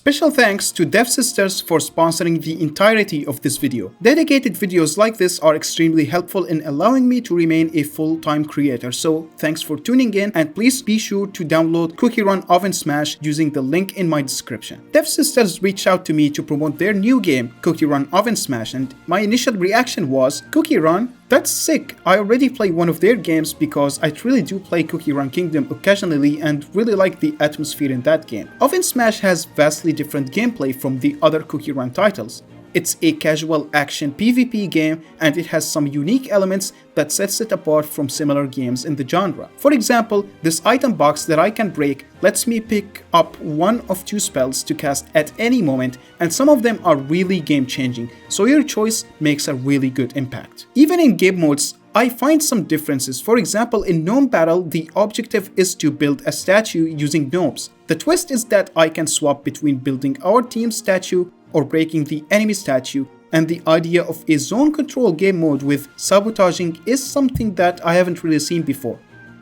Special thanks to Dev Sisters for sponsoring the entirety of this video. Dedicated videos like this are extremely helpful in allowing me to remain a full-time creator, so thanks for tuning in, and please be sure to download Cookie Run OvenSmash using the link in my description. Dev Sisters reached out to me to promote their new game, Cookie Run OvenSmash, and my initial reaction was, Cookie Run? That's sick. I already play one of their games because I really do play Cookie Run Kingdom occasionally and really like the atmosphere in that game. OvenSmash has vastly different gameplay from the other Cookie Run titles. It's a casual action PvP game, and it has some unique elements that sets it apart from similar games in the genre. For example, this item box that I can break lets me pick up one of two spells to cast at any moment, and some of them are really game changing, so your choice makes a really good impact. Even in game modes, I find some differences. For example, in Gnome Battle, the objective is to build a statue using gnomes. The twist is that I can swap between building our team's statue or breaking the enemy statue, and the idea of a zone control game mode with sabotaging is something that I haven't really seen before.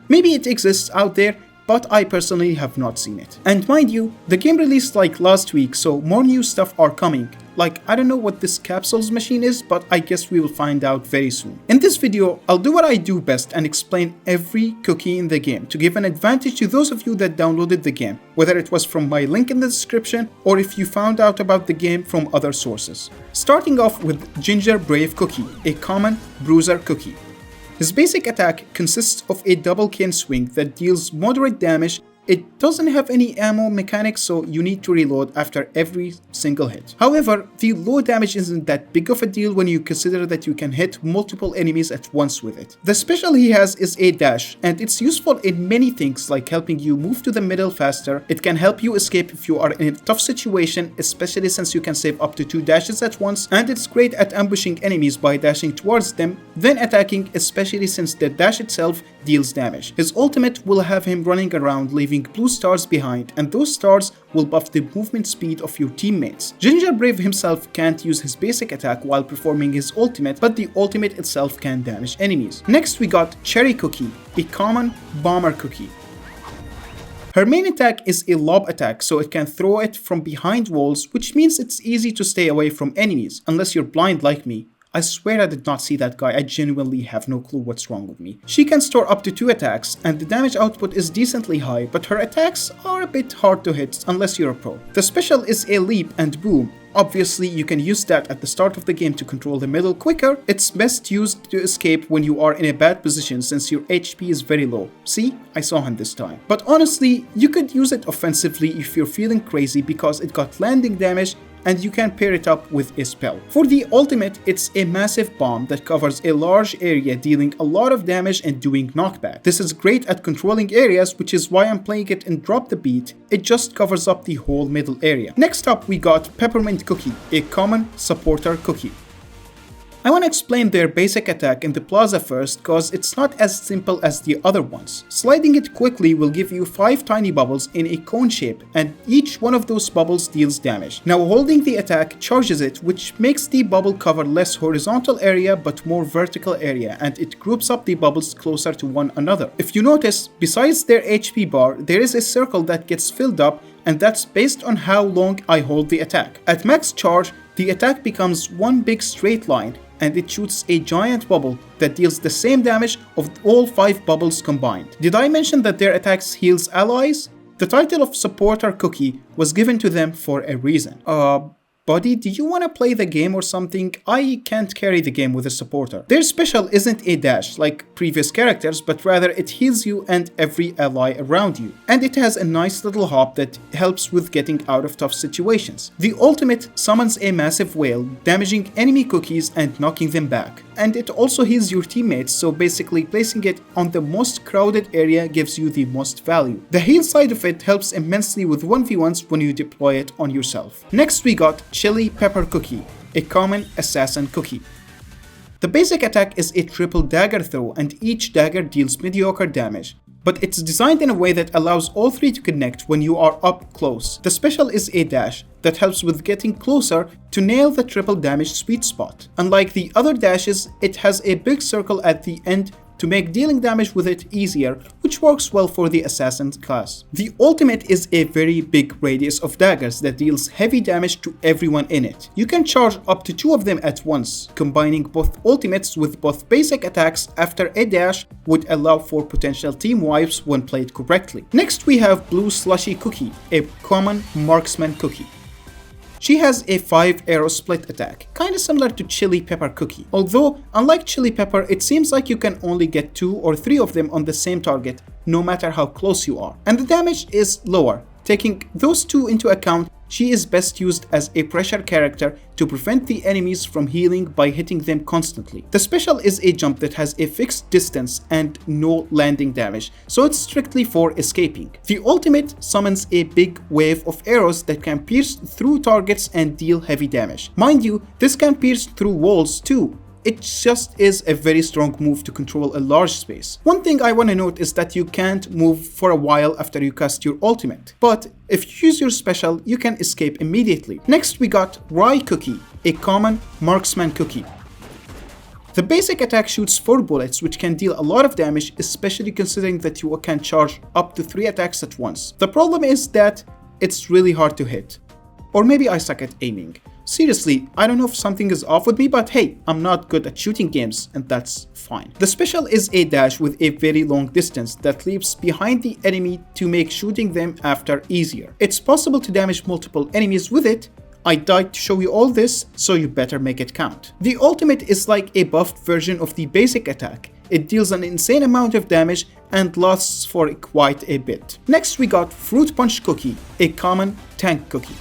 Maybe it exists out there, but I personally have not seen it. And mind you, the game released like last week, so more new stuff are coming. Like, I don't know what this capsules machine is, but I guess we will find out very soon. In this video, I'll do what I do best and explain every cookie in the game to give an advantage to those of you that downloaded the game, whether it was from my link in the description or if you found out about the game from other sources. Starting off with Ginger Brave Cookie, a common bruiser cookie. His basic attack consists of a double cane swing that deals moderate damage. It doesn't have any ammo mechanics, so you need to reload after every single hit. However, the low damage isn't that big of a deal when you consider that you can hit multiple enemies at once with it. The special he has is a dash, and it's useful in many things like helping you move to the middle faster. It can help you escape if you are in a tough situation, especially since you can save up to 2 dashes at once, and it's great at ambushing enemies by dashing towards them, then attacking, especially since the dash itself deals damage. His ultimate will have him running around leaving blue stars behind, and those stars will buff the movement speed of your teammates. Ginger Brave himself can't use his basic attack while performing his ultimate, but the ultimate itself can damage enemies. Next we got Cherry Cookie, a common bomber cookie. Her main attack is a lob attack, so it can throw it from behind walls, which means it's easy to stay away from enemies, unless you're blind like me. I swear I did not see that guy, I genuinely have no clue what's wrong with me. She can store up to 2 attacks, and the damage output is decently high, but her attacks are a bit hard to hit unless you're a pro. The special is a leap and boom. Obviously, you can use that at the start of the game to control the middle quicker. It's best used to escape when you are in a bad position since your HP is very low. See? I saw him this time. But honestly, you could use it offensively if you're feeling crazy because it got landing damage, and you can pair it up with a spell. For the ultimate, it's a massive bomb that covers a large area, dealing a lot of damage and doing knockback. This is great at controlling areas, which is why I'm playing it in Drop the Beat. It just covers up the whole middle area. Next up we got Peppermint Cookie, a common supporter cookie. I want to explain their basic attack in the plaza first cause it's not as simple as the other ones. Sliding it quickly will give you 5 tiny bubbles in a cone shape, and each one of those bubbles deals damage. Now holding the attack charges it, which makes the bubble cover less horizontal area but more vertical area, and it groups up the bubbles closer to one another. If you notice, besides their HP bar, there is a circle that gets filled up, and that's based on how long I hold the attack. At max charge, the attack becomes one big straight line, and it shoots a giant bubble that deals the same damage of all 5 bubbles combined. Did I mention that their attacks heals allies? The title of supporter cookie was given to them for a reason. Buddy, do you want to play the game or something? I can't carry the game with a supporter. Their special isn't a dash like previous characters, but rather it heals you and every ally around you. And it has a nice little hop that helps with getting out of tough situations. The ultimate summons a massive whale, damaging enemy cookies and knocking them back. And it also heals your teammates, so basically placing it on the most crowded area gives you the most value. The heal side of it helps immensely with 1v1s when you deploy it on yourself. Next we got Chili Pepper Cookie, a common assassin cookie. The basic attack is a triple dagger throw, and each dagger deals mediocre damage. But it's designed in a way that allows all 3 to connect when you are up close. The special is a dash that helps with getting closer to nail the triple damage sweet spot. Unlike the other dashes, it has a big circle at the end to make dealing damage with it easier, which works well for the assassin class. The ultimate is a very big radius of daggers that deals heavy damage to everyone in it. You can charge up to 2 of them at once. Combining both ultimates with both basic attacks after a dash would allow for potential team wipes when played correctly. Next we have Blue Slushy Cookie, a common marksman cookie. She has a 5 arrow split attack, kinda similar to Chili Pepper Cookie. Although, unlike Chili Pepper, it seems like you can only get 2 or 3 of them on the same target, no matter how close you are. And the damage is lower. Taking those 2 into account, she is best used as a pressure character to prevent the enemies from healing by hitting them constantly. The special is a jump that has a fixed distance and no landing damage, so it's strictly for escaping. The ultimate summons a big wave of arrows that can pierce through targets and deal heavy damage. Mind you, this can pierce through walls too. It just is a very strong move to control a large space. One thing I want to note is that you can't move for a while after you cast your ultimate, but if you use your special, you can escape immediately. Next we got Rye Cookie, a common marksman cookie. The basic attack shoots 4 bullets, which can deal a lot of damage, especially considering that you can charge up to 3 attacks at once. The problem is that it's really hard to hit. Or maybe I suck at aiming. Seriously, I don't know if something is off with me, but hey, I'm not good at shooting games, and that's fine. The special is a dash with a very long distance that leaves behind the enemy to make shooting them after easier. It's possible to damage multiple enemies with it. I died to show you all this, so you better make it count. The ultimate is like a buffed version of the basic attack. It deals an insane amount of damage and lasts for quite a bit. Next we got Fruit Punch Cookie, a common tank cookie.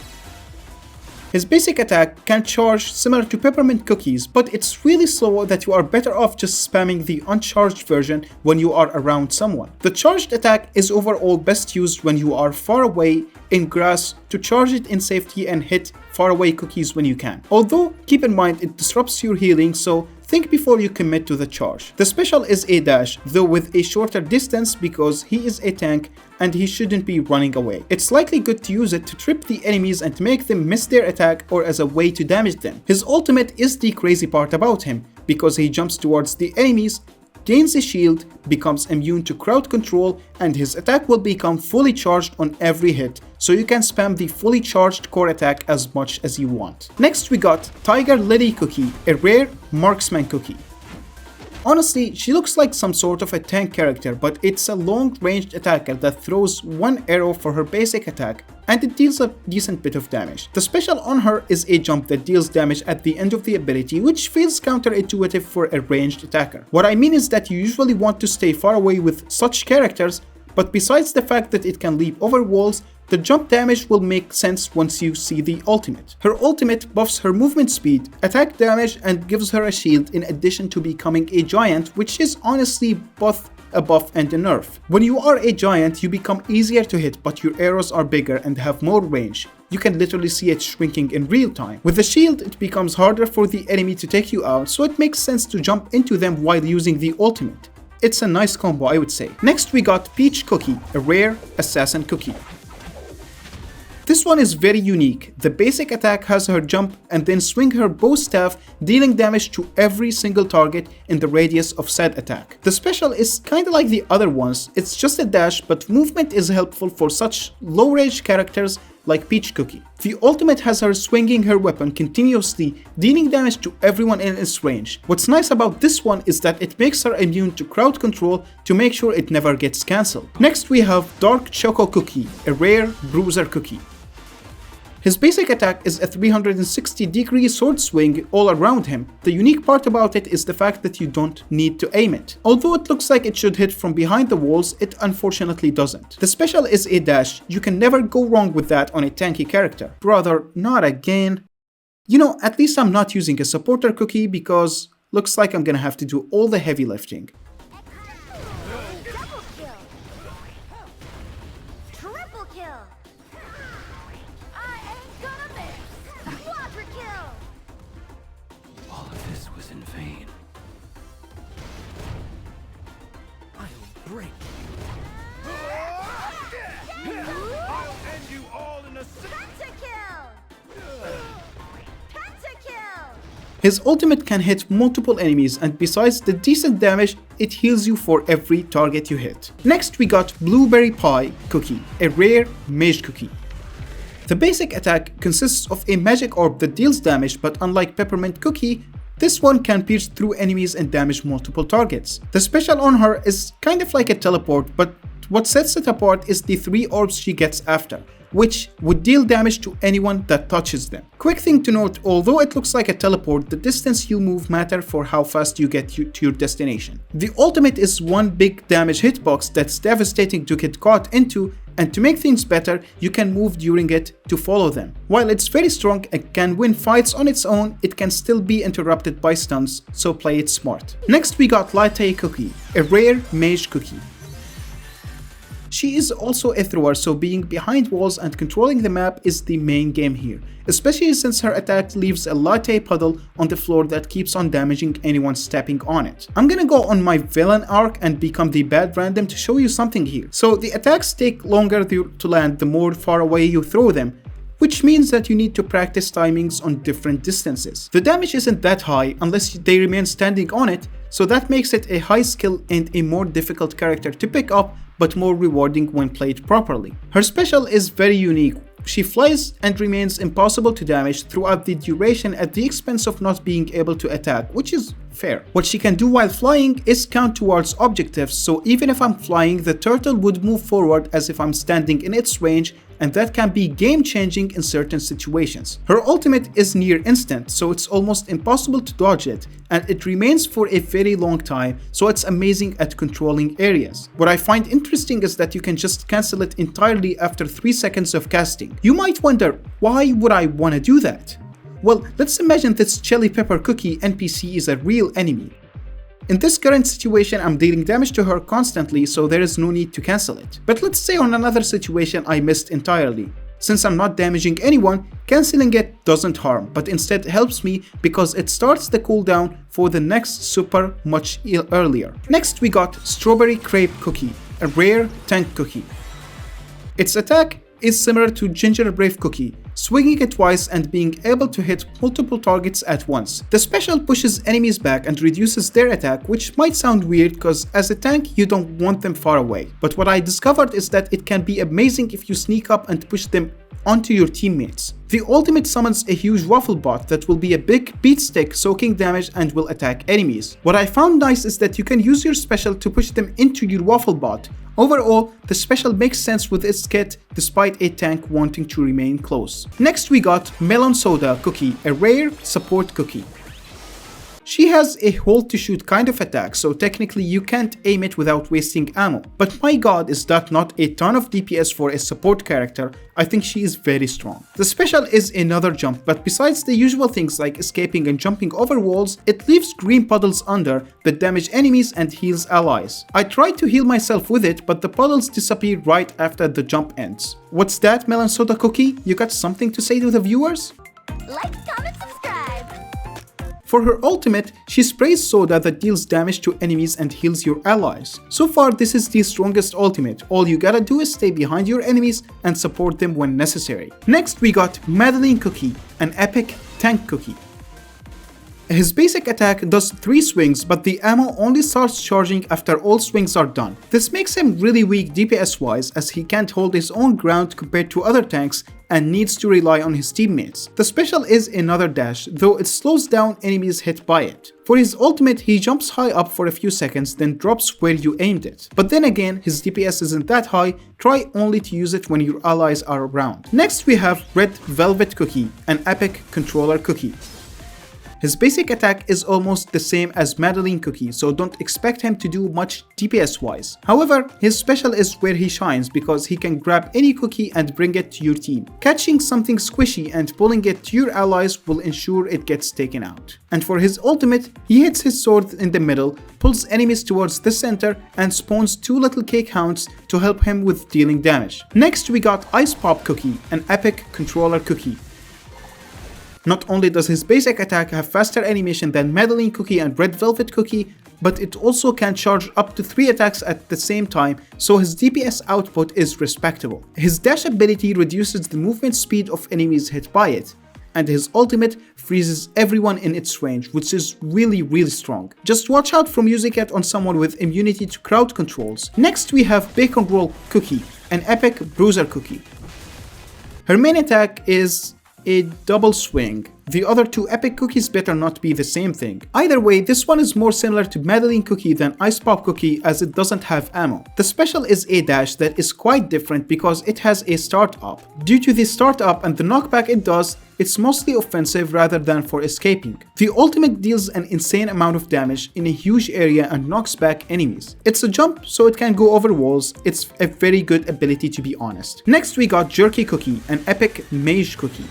His basic attack can charge similar to peppermint cookies, but it's really slow that you are better off just spamming the uncharged version when you are around someone. The charged attack is overall best used when you are far away in grass to charge it in safety and hit faraway cookies when you can. Although, keep in mind it disrupts your healing, so think before you commit to the charge. The special is a dash, though with a shorter distance because he is a tank and he shouldn't be running away. It's likely good to use it to trip the enemies and to make them miss their attack or as a way to damage them. His ultimate is the crazy part about him, because he jumps towards the enemies, gains a shield, becomes immune to crowd control, and his attack will become fully charged on every hit, so you can spam the fully charged core attack as much as you want. Next we got Tiger Lily Cookie, a rare marksman cookie. Honestly, she looks like some sort of a tank character, but it's a long-ranged attacker that throws 1 arrow for her basic attack, and it deals a decent bit of damage. The special on her is a jump that deals damage at the end of the ability, which feels counterintuitive for a ranged attacker. What I mean is that you usually want to stay far away with such characters, but besides the fact that it can leap over walls, the jump damage will make sense once you see the ultimate. Her ultimate buffs her movement speed, attack damage, and gives her a shield in addition to becoming a giant, which is honestly both a buff and a nerf. When you are a giant, you become easier to hit, but your arrows are bigger and have more range. You can literally see it shrinking in real time. With the shield, it becomes harder for the enemy to take you out, so it makes sense to jump into them while using the ultimate. It's a nice combo, I would say. Next we got Peach Cookie, a rare assassin cookie. This one is very unique. The basic attack has her jump and then swing her bow staff, dealing damage to every single target in the radius of said attack. The special is kinda like the other ones, it's just a dash, but movement is helpful for such low range characters like Peach Cookie. The ultimate has her swinging her weapon continuously, dealing damage to everyone in its range. What's nice about this one is that it makes her immune to crowd control to make sure it never gets cancelled. Next we have Dark Choco Cookie, a rare bruiser cookie. His basic attack is a 360-degree sword swing all around him. The unique part about it is the fact that you don't need to aim it. Although it looks like it should hit from behind the walls, it unfortunately doesn't. The special is a dash. You can never go wrong with that on a tanky character. Brother, not again. You know, at least I'm not using a supporter cookie because looks like I'm gonna have to do all the heavy lifting. Break you. I'll end you all in a Pentakill! His ultimate can hit multiple enemies, and besides the decent damage, it heals you for every target you hit. Next we got Blueberry Pie Cookie, a rare mage cookie. The basic attack consists of a magic orb that deals damage, but unlike Peppermint Cookie, this one can pierce through enemies and damage multiple targets. The special on her is kind of like a teleport, but what sets it apart is the 3 orbs she gets after, which would deal damage to anyone that touches them. Quick thing to note, although it looks like a teleport, the distance you move matter for how fast you get to your destination. The ultimate is one big damage hitbox that's devastating to get caught into, and to make things better, you can move during it to follow them. While it's very strong and can win fights on its own, it can still be interrupted by stuns, so play it smart. Next we got Latte Cookie, a rare mage cookie. She is also a thrower, so being behind walls and controlling the map is the main game here, especially since her attack leaves a latte puddle on the floor that keeps on damaging anyone stepping on it. I'm gonna go on my villain arc and become the bad random to show you something here. So the attacks take longer to land the more far away you throw them, which means that you need to practice timings on different distances. The damage isn't that high unless they remain standing on it, so that makes it a high skill and a more difficult character to pick up, but more rewarding when played properly. Her special is very unique. She flies and remains impossible to damage throughout the duration at the expense of not being able to attack, which is fair. What she can do while flying is count towards objectives, so even if I'm flying, the turtle would move forward as if I'm standing in its range, and that can be game-changing in certain situations. Her ultimate is near instant, so it's almost impossible to dodge it, and it remains for a very long time, so it's amazing at controlling areas. What I find interesting is that you can just cancel it entirely after 3 seconds of casting. You might wonder, why would I want to do that? Well, let's imagine this Chili Pepper Cookie NPC is a real enemy. In this current situation, I'm dealing damage to her constantly, so there is no need to cancel it. But let's say on another situation I missed entirely. Since I'm not damaging anyone, cancelling it doesn't harm, but instead helps me because it starts the cooldown for the next super much earlier. Next we got Strawberry Crepe Cookie, a rare tank cookie. Its attack is similar to Ginger Brave Cookie, swinging it twice and being able to hit multiple targets at once. The special pushes enemies back and reduces their attack, which might sound weird because as a tank you don't want them far away. But what I discovered is that it can be amazing if you sneak up and push them onto your teammates. The ultimate summons a huge waffle bot that will be a big beat stick soaking damage and will attack enemies. What I found nice is that you can use your special to push them into your waffle bot. Overall, the special makes sense with its kit despite a tank wanting to remain close. Next we got Melon Soda Cookie, a rare support cookie. She has a hold to shoot kind of attack, so technically you can't aim it without wasting ammo. But my god, is that not a ton of DPS for a support character? I think she is very strong. The special is another jump, but besides the usual things like escaping and jumping over walls, it leaves green puddles under that damage enemies and heals allies. I tried to heal myself with it, but the puddles disappear right after the jump ends. What's that, Melon Soda Cookie? You got something to say to the viewers? Like, comment, subscribe! For her ultimate, she sprays soda that deals damage to enemies and heals your allies. So far, this is the strongest ultimate. All you gotta do is stay behind your enemies and support them when necessary. Next, we got Madeline Cookie, an epic tank cookie. His basic attack does 3 swings, but the ammo only starts charging after all swings are done. This makes him really weak DPS wise, as he can't hold his own ground compared to other tanks and needs to rely on his teammates. The special is another dash, though it slows down enemies hit by it. For his ultimate, he jumps high up for a few seconds, then drops where you aimed it. But then again, his DPS isn't that high, try only to use it when your allies are around. Next we have Red Velvet Cookie, an epic controller cookie. His basic attack is almost the same as Madeline Cookie, so don't expect him to do much DPS wise. However, his special is where he shines because he can grab any cookie and bring it to your team. Catching something squishy and pulling it to your allies will ensure it gets taken out. And for his ultimate, he hits his sword in the middle, pulls enemies towards the center, and spawns 2 little cake hounds to help him with dealing damage. Next we got Ice Pop Cookie, an epic controller cookie. Not only does his basic attack have faster animation than Madeline Cookie and Red Velvet Cookie, but it also can charge up to 3 attacks at the same time, so his DPS output is respectable. His dash ability reduces the movement speed of enemies hit by it, and his ultimate freezes everyone in its range, which is really strong. Just watch out from using it on someone with immunity to crowd controls. Next we have Bacon Roll Cookie, an epic bruiser cookie. Her main attack is a double swing. The other two epic cookies better not be the same thing. Either way, this one is more similar to Madeline Cookie than Ice Pop Cookie as it doesn't have ammo. The special is a dash that is quite different because it has a start up. Due to the start up and the knockback it does, it's mostly offensive rather than for escaping. The ultimate deals an insane amount of damage in a huge area and knocks back enemies. It's a jump, so it can go over walls. It's a very good ability, to be honest. Next we got Jerky Cookie, an epic mage cookie.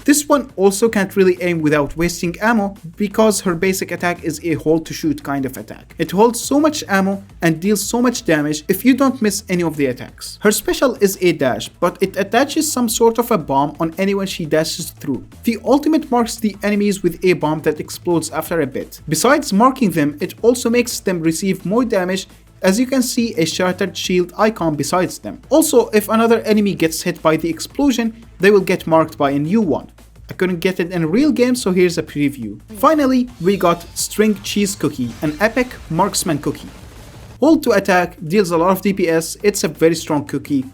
This one also can't really aim without wasting ammo because her basic attack is a hold to shoot kind of attack. It holds so much ammo and deals so much damage if you don't miss any of the attacks. Her special is a dash, but it attaches some sort of a bomb on anyone she dashes through. The ultimate marks the enemies with a bomb that explodes after a bit. Besides marking them, it also makes them receive more damage. As you can see, a shattered shield icon besides them. Also, if another enemy gets hit by the explosion, they will get marked by a new one. I couldn't get it in a real game, so here's a preview. Finally, we got String Cheese Cookie, an epic marksman cookie. Hold to attack, deals a lot of DPS, it's a very strong cookie.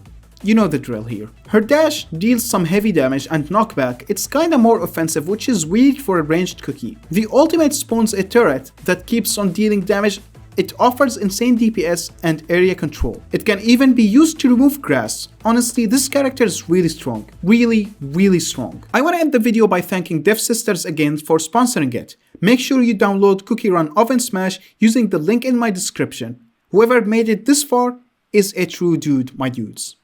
You know the drill here. Her dash deals some heavy damage and knockback. It's kinda more offensive, which is weird for a ranged cookie. The ultimate spawns a turret that keeps on dealing damage. It offers insane DPS and area control. It can even be used to remove grass. Honestly, this character is really strong. Really strong. I want to end the video by thanking Dev Sisters again for sponsoring it. Make sure you download Cookie Run OvenSmash using the link in my description. Whoever made it this far is a true dude, my dudes.